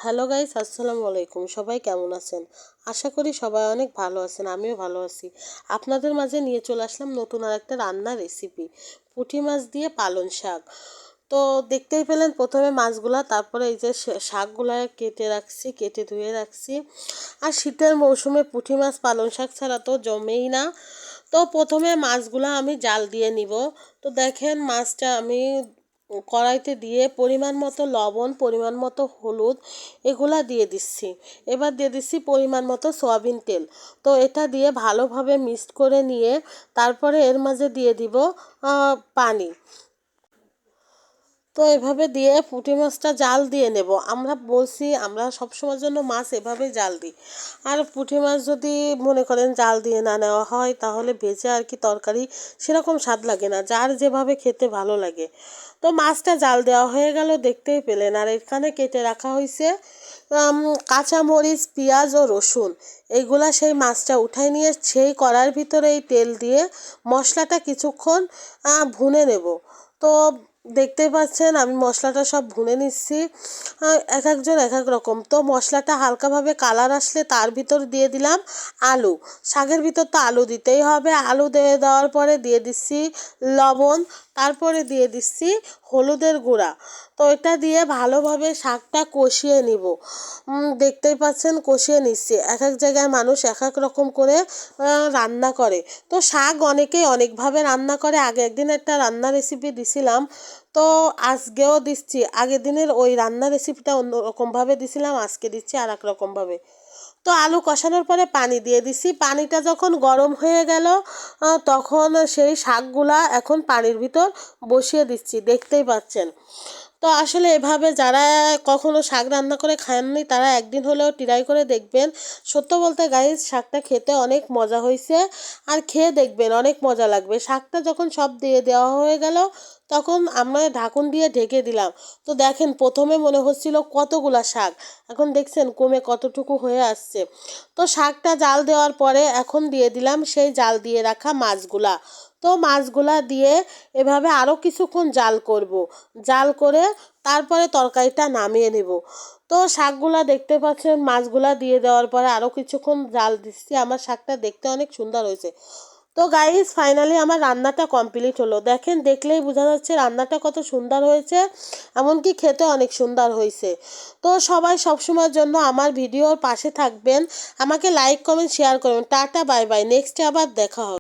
Hello guys, আসসালামু আলাইকুম। সবাই কেমন আছেন? আশা করি সবাই অনেক ভালো আছেন, আমিও ভালো আছি। আপনাদের মাঝে নিয়ে চলে আসলাম নতুন আর একটা রান্নার রেসিপি, পুঁটি মাছ দিয়ে পালং শাক। তো দেখতেই পেলেন প্রথমে মাছগুলা, তারপরে এই যে শাকগুলা কেটে ধুয়ে রাখছি। আর শীতের মৌসুমে পুঁটি মাছ পালং শাক ছাড়া তো জমেই না। তো প্রথমে মাছগুলা আমি জাল দিয়ে নিব। তো দেখেন মাছটা আমি কড়াইতে দিয়ে পরিমাণ মতো লবণ, পরিমাণ মতো হলুদ এগুলা দিয়ে দিচ্ছি। এবার দিয়ে দিচ্ছি পরিমাণ মতো সয়াবিন তেল। তো এটা দিয়ে ভালোভাবে মিক্সড করে নিয়ে তারপরে এর মাঝে দিয়ে দিব পানি। তো এভাবে দিয়ে পুঁটি মাছটা জাল দিয়ে নেব। আমরা সবসময়ের জন্য মাছ এভাবেই জাল দিই। আর পুঁটি মাছ যদি মনে করেন জাল দিয়ে না নেওয়া হয় তাহলে ভেজে আর কি তরকারি সেরকম স্বাদ লাগে না, যার যেভাবে খেতে ভালো লাগে। তো মাছটা জাল দেওয়া হয়ে গেল, দেখতেই পেলেন। আর এখানে কেটে রাখা হয়েছে কাঁচামরিচ, পেঁয়াজ ও রসুন। এইগুলা সেই মাছটা উঠাই নিয়ে সেই কড়ার ভিতরে এই তেল দিয়ে মশলাটা কিছুক্ষণ ভুনে নেব। তো দেখতেই পাচ্ছেন আমি মশলাটা সব ভুনে নিচ্ছি। এক একজন এক এক রকম। তো মশলাটা হালকাভাবে কালার আসলে তার ভিতর দিয়ে দিলাম আলু। শাকের ভিতর তো আলু দিতেই হবে। আলু দিয়ে দেওয়ার পরে দিয়ে দিচ্ছি লবণ, তারপরে দিয়ে দিচ্ছি হলুদের গুঁড়া। তো এটা দিয়ে ভালোভাবে শাকটা কষিয়ে নিব। দেখতেই পাচ্ছেন কষিয়ে নিচ্ছি। এক এক জায়গায় মানুষ এক এক রকম করে রান্না করে। তো শাক অনেকেই অনেকভাবে রান্না করে। আগে একদিন একটা রান্না রেসিপি দিছিলাম, তো আজকেও দিচ্ছি। আগের দিনের ওই রান্না রেসিপিটা অন্য রকমভাবে দিছিলাম, আজকে দিচ্ছি আর এক রকমভাবে। তো আলু কষানোর পরে পানি দিয়ে দিছি। পানিটা যখন গরম হয়ে গেল তখন সেই শাকগুলা এখন পানির ভিতর বসিয়ে দিচ্ছি, দেখতেই পাচ্ছেন। তো আসলে এভাবে যারা কখনো শাক রান্না করে খাননি তারা একদিন হলেও ট্রাই করে দেখবেন। সত্য বলতে গাইস, শাকটা খেতে অনেক মজা হয়েছে। আর খেয়ে দেখবেন অনেক মজা লাগবে। শাকটা যখন সব দিয়ে দেওয়া হয়ে গেল তখন আমরা ঢাকুন দিয়ে ঢেকে দিলাম। তো দেখেন প্রথমে মনে হচ্ছিল কতগুলা শাক, এখন দেখছেন কমে কতটুকু হয়ে আসছে। তো শাকটা জাল দেওয়ার পরে এখন দিয়ে দিলাম সেই জাল দিয়ে রাখা মাছগুলা। তো মাছগুলা দিয়ে এভাবে আরও কিছুক্ষণ জাল করব। জাল করে তারপরে তরকারিটা নামিয়ে নেব। তো শাকগুলা দেখতে পাচ্ছেন মাছগুলা দিয়ে দেওয়ার পরে আরও কিছুক্ষণ জাল দিচ্ছি। আমার শাকটা দেখতে অনেক সুন্দর হয়েছে। তো গাইস, ফাইনালি আমার রান্নাটা কমপ্লিট হলো। দেখেন দেখলেই বোঝা যাচ্ছে রান্নাটা কত সুন্দর হয়েছে, এমনকি খেতে অনেক সুন্দর হয়েছে। তো সবাই সবসময়ের জন্য আমার ভিডিওর পাশে থাকবেন, আমাকে লাইক কমেন্ট শেয়ার করবেন। টাটা, বাই বাই, নেক্সটে আবার দেখা হবে।